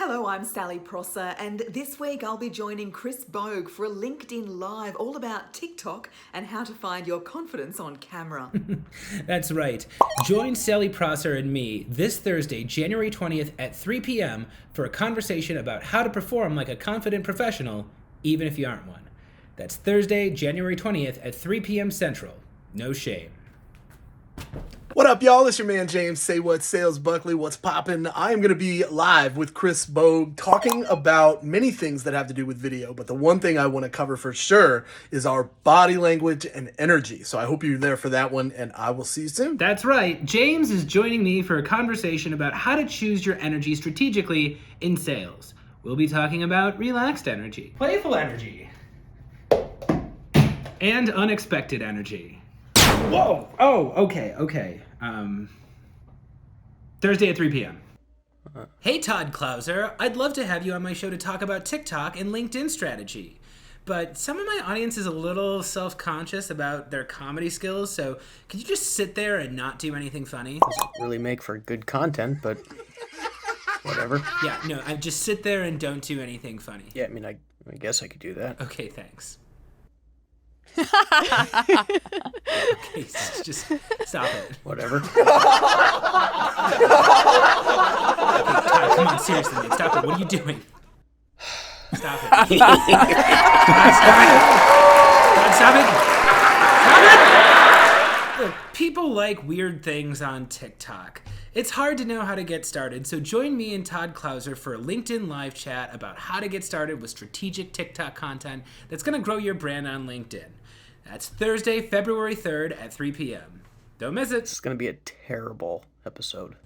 Hello, I'm Sally Prosser, and this week I'll be joining Chris Bogue for a LinkedIn Live all about TikTok and how to find your confidence on camera. That's right. Join Sally Prosser and me this Thursday, January 20th at 3 p.m. for a conversation about how to perform like a confident professional, even if you aren't one. That's Thursday, January 20th at 3 p.m. Central. No shame. What up, y'all? It's your man James. Say what, Sales Buckley. What's poppin'? I am going to be live with Chris Bogue talking about many things that have to do with video, but the one thing I want to cover for sure is our body language and energy. So I hope you're there for that one, and I will see you soon. That's right. James is joining me for a conversation about how to choose your energy strategically in sales. We'll be talking about relaxed energy, playful energy, and unexpected energy. Whoa! Oh, okay. Thursday at 3 p.m. Hey, Todd Clauser. I'd love to have you on my show to talk about TikTok and LinkedIn strategy. But some of my audience is a little self-conscious about their comedy skills, so could you just sit there and not do anything funny? Doesn't really make for good content, but whatever. Yeah, no, I just sit there and don't do anything funny. Yeah, I guess I could do that. Okay, thanks. Okay, just stop it. Whatever. Okay, Todd, come on, seriously, man. Stop it. What are you doing? Stop it. Stop it. Stop it. Stop it. Look, people like weird things on TikTok. It's hard to know how to get started, so join me and Todd Clauser for a LinkedIn live chat about how to get started with strategic TikTok content that's going to grow your brand on LinkedIn. That's Thursday, February 3rd at 3 p.m. Don't miss it. This is going to be a terrible episode.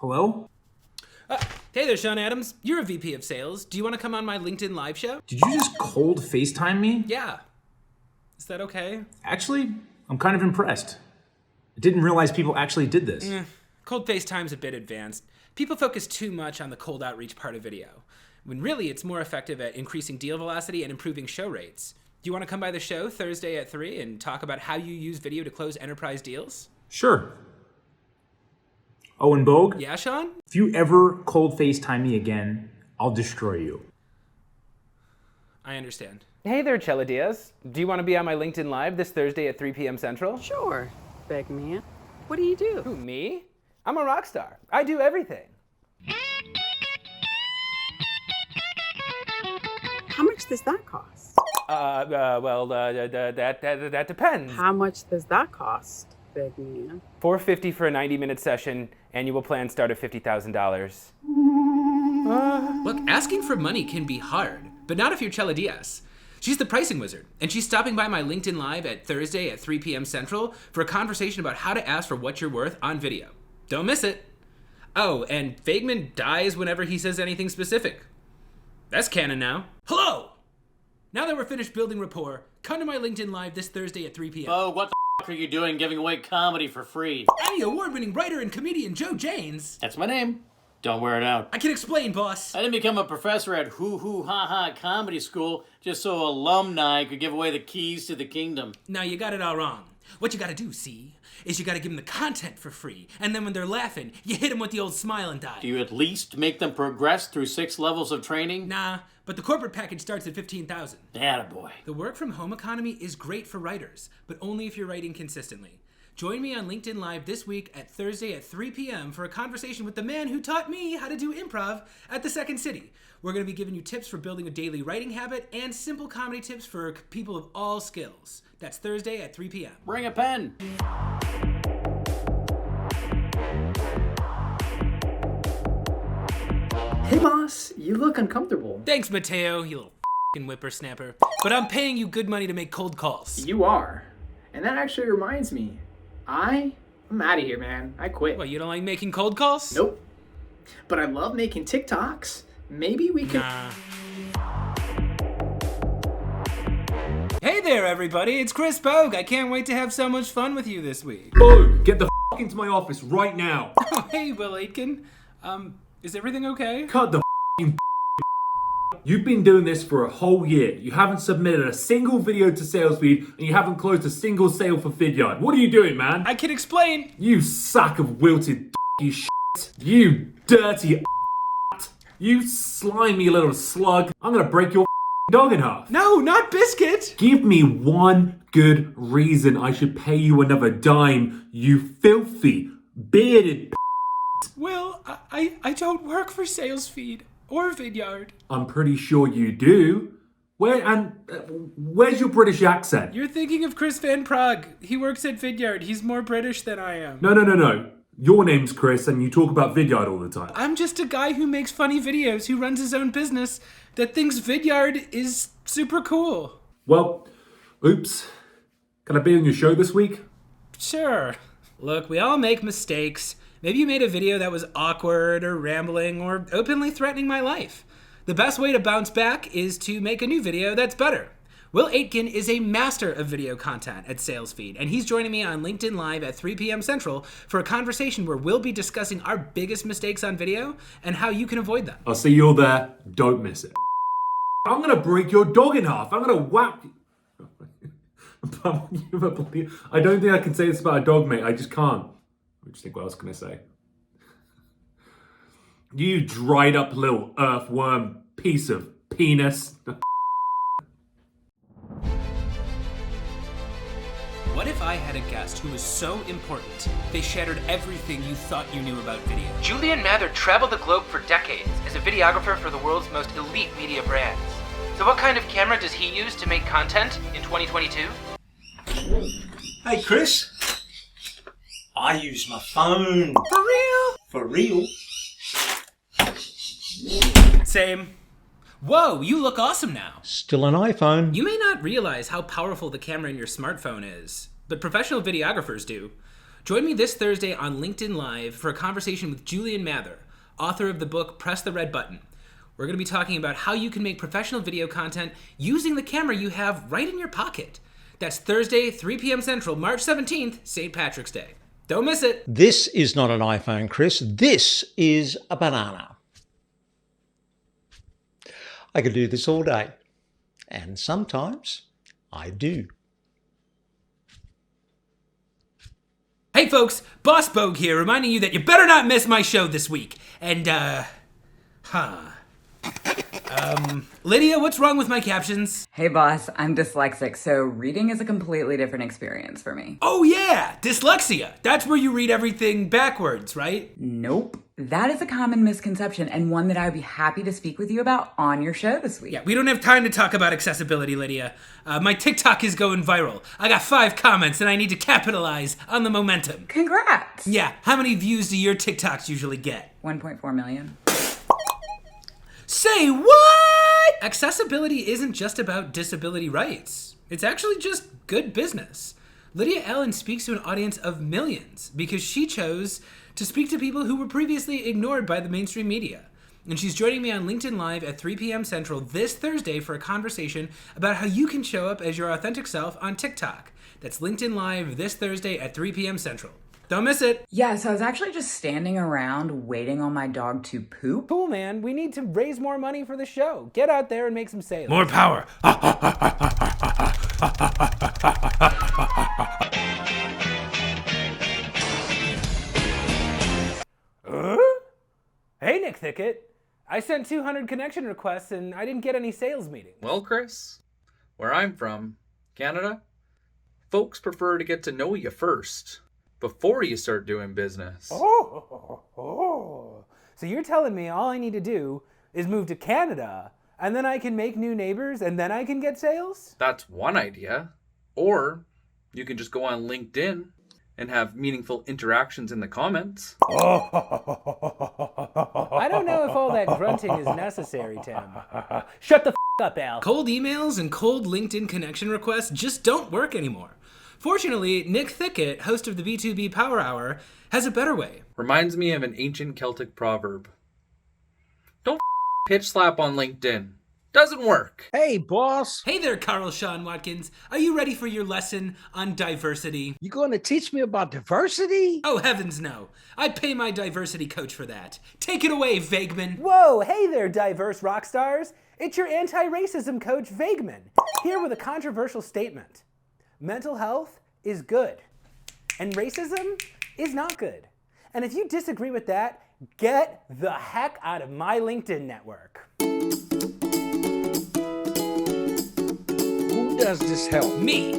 Hello? Hey there, Sean Adams. You're a VP of Sales. Do you want to come on my LinkedIn live show? Did you just cold FaceTime me? Yeah. Is that okay? Actually, I'm kind of impressed. I didn't realize people actually did this. Cold FaceTime's a bit advanced. People focus too much on the cold outreach part of video, when really it's more effective at increasing deal velocity and improving show rates. Do you want to come by the show Thursday at 3 and talk about how you use video to close enterprise deals? Sure. Oh, and Bogue? Yeah, Sean? If you ever cold FaceTime me again, I'll destroy you. I understand. Hey there, Chela Diaz. Do you want to be on my LinkedIn Live this Thursday at 3 p.m. Central? Sure, big man. What do you do? Who, me? I'm a rock star. I do everything. How much does that cost? That depends. How much does that cost, big man? $450 for a 90-minute session. Annual plan start at $50,000. Look, asking for money can be hard, but not if you're Chela Diaz. She's the pricing wizard, and she's stopping by my LinkedIn Live at Thursday at 3 p.m. Central for a conversation about how to ask for what you're worth on video. Don't miss it. Oh, and Fagman dies whenever he says anything specific. That's canon now. Hello! Now that we're finished building rapport, come to my LinkedIn Live this Thursday at 3 p.m. Oh, what the f*** are you doing giving away comedy for free? Emmy award-winning writer and comedian Joe Janes. That's my name. Don't wear it out. I can explain, boss. I didn't become a professor at Hoo Hoo Ha Ha Comedy School just so alumni could give away the keys to the kingdom. Now you got it all wrong. What you gotta do, see, is you gotta give them the content for free, and then when they're laughing, you hit them with the old smile and die. Do you at least make them progress through 6 levels of training? Nah, but the corporate package starts at $15,000. Attaboy. The work-from-home economy is great for writers, but only if you're writing consistently. Join me on LinkedIn Live this week at Thursday at 3 p.m. for a conversation with the man who taught me how to do improv at the Second City. We're going to be giving you tips for building a daily writing habit and simple comedy tips for people of all skills. That's Thursday at 3 p.m. Bring a pen. Hey boss, you look uncomfortable. Thanks, Mateo, you little f***ing whippersnapper. But I'm paying you good money to make cold calls. You are. And that actually reminds me, I'm out of here, man. I quit. What, you don't like making cold calls? Nope. But I love making TikToks. Maybe we could... Nah. Hey there, everybody. It's Chris Bogue. I can't wait to have so much fun with you this week. Bogue, get the f*** into my office right now. Oh, hey, Will Aitken. Is everything okay? Cut the f***ing You've been doing this for a whole year. You haven't submitted a single video to SalesFeed, and you haven't closed a single sale for Vidyard. What are you doing, man? I can explain. You sack of wilted you shit. You dirty You slimy little slug. I'm gonna break your dog in half. No, not Biscuit. Give me one good reason I should pay you another dime, you filthy, bearded Will, I don't work for SalesFeed or Vidyard. I'm pretty sure you do. Where's your British accent? You're thinking of Chris Van Prague. He works at Vidyard. He's more British than I am. No. Your name's Chris and you talk about Vidyard all the time. I'm just a guy who makes funny videos, who runs his own business, that thinks Vidyard is super cool. Well, oops. Can I be on your show this week? Sure. Look, we all make mistakes. Maybe you made a video that was awkward or rambling or openly threatening my life. The best way to bounce back is to make a new video that's better. Will Aitken is a master of video content at SalesFeed, and he's joining me on LinkedIn Live at 3 p.m. Central for a conversation where we'll be discussing our biggest mistakes on video and how you can avoid them. I'll see you all there. Don't miss it. I'm gonna break your dog in half. I'm gonna whack you. I don't think I can say this about a dog, mate. I just can't. I just think, what else can I say? You dried up little earthworm piece of penis. What if I had a guest who was so important, they shattered everything you thought you knew about video? Julian Mather traveled the globe for decades as a videographer for the world's most elite media brands. So what kind of camera does he use to make content in 2022? Hey Chris, I use my phone. For real? For real? Same. Whoa, you look awesome now. Still an iPhone. You may not realize how powerful the camera in your smartphone is, but professional videographers do. Join me this Thursday on LinkedIn Live for a conversation with Julian Mather, author of the book Press the Red Button. We're going to be talking about how you can make professional video content using the camera you have right in your pocket. That's Thursday, 3 p.m. Central, March 17th, St. Patrick's Day. Don't miss it. This is not an iPhone, Chris. This is a banana. I could do this all day. And sometimes I do. Hey folks, Boss Bogue here, reminding you that you better not miss my show this week. And, Lydia, what's wrong with my captions? Hey boss, I'm dyslexic, so reading is a completely different experience for me. Oh yeah, dyslexia. That's where you read everything backwards, right? Nope. That is a common misconception and one that I would be happy to speak with you about on your show this week. Yeah, we don't have time to talk about accessibility, Lydia. My TikTok is going viral. I got 5 comments and I need to capitalize on the momentum. Congrats! Yeah, how many views do your TikToks usually get? 1.4 million. Say what? Accessibility isn't just about disability rights. It's actually just good business. Lydia Allen speaks to an audience of millions because she chose to speak to people who were previously ignored by the mainstream media. And she's joining me on LinkedIn Live at 3 p.m. Central this Thursday for a conversation about how you can show up as your authentic self on TikTok. That's LinkedIn Live this Thursday at 3 p.m. Central. Don't miss it. Yeah, so I was actually just standing around waiting on my dog to poop. Cool, man. We need to raise more money for the show. Get out there and make some sales. More power. Hey, Nick Thicket. I sent 200 connection requests and I didn't get any sales meetings. Well, Chris, where I'm from, Canada, folks prefer to get to know you first before you start doing business. So you're telling me all I need to do is move to Canada and then I can make new neighbors and then I can get sales? That's one idea. Or you can just go on LinkedIn and have meaningful interactions in the comments. I don't know if all that grunting is necessary, Tim. Shut the up, Al. Cold emails and cold LinkedIn connection requests just don't work anymore. Fortunately, Nick Thicket, host of the B2B Power Hour, has a better way. Reminds me of an ancient Celtic proverb. Don't pitch slap on LinkedIn. Doesn't work. Hey, boss. Hey there, Carl Sean Watkins. Are you ready for your lesson on diversity? You going to teach me about diversity? Oh, heavens no. I pay my diversity coach for that. Take it away, Vageman. Whoa, hey there, diverse rock stars. It's your anti-racism coach, Vageman, here with a controversial statement. Mental health is good, and racism is not good. And if you disagree with that, get the heck out of my LinkedIn network. Who does this help? Me.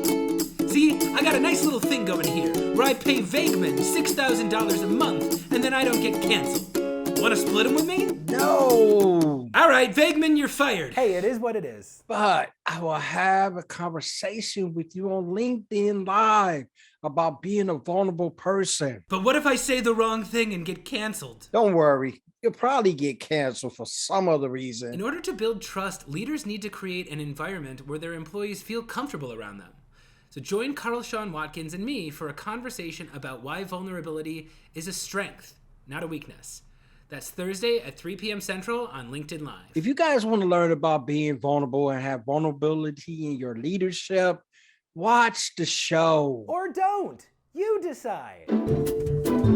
See, I got a nice little thing going here where I pay Vageman $6,000 a month and then I don't get canceled. Want to split them with me? No. All right, Vageman, you're fired. Hey, it is what it is. But I will have a conversation with you on LinkedIn Live about being a vulnerable person. But what if I say the wrong thing and get canceled? Don't worry. You'll probably get canceled for some other reason. In order to build trust, leaders need to create an environment where their employees feel comfortable around them. So join Carl Sean Watkins and me for a conversation about why vulnerability is a strength, not a weakness. That's Thursday at 3 p.m. Central on LinkedIn Live. If you guys want to learn about being vulnerable and have vulnerability in your leadership, watch the show. Or don't. You decide.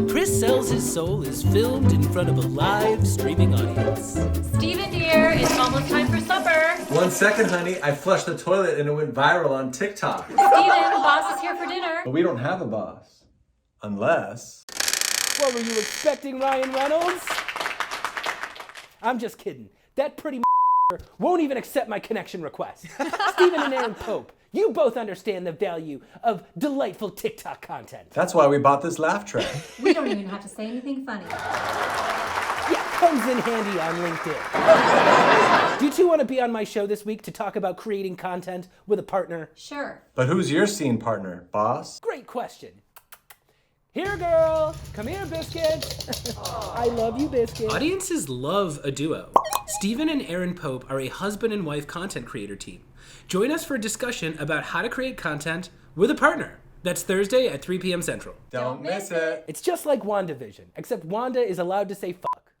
Chris Sells His Soul is filmed in front of a live streaming audience. Steven, dear, it's almost time for supper. 1 second, honey. I flushed the toilet and it went viral on TikTok. Steven, the boss is here for dinner. But we don't have a boss. Unless... What were you expecting, Ryan Reynolds? I'm just kidding. That pretty won't even accept my connection request. Stephen and Aaron Pope, you both understand the value of delightful TikTok content. That's why we bought this laugh track. We don't even have to say anything funny. Yeah, comes in handy on LinkedIn. Do you two want to be on my show this week to talk about creating content with a partner? Sure. But who's your scene partner, boss? Great question. Here, girl. Come here, Biscuit. I love you, Biscuit. Audiences love a duo. Stephen and Aaron Pope are a husband and wife content creator team. Join us for a discussion about how to create content with a partner. That's Thursday at 3 p.m. Central. Don't miss it. It's just like WandaVision, except Wanda is allowed to say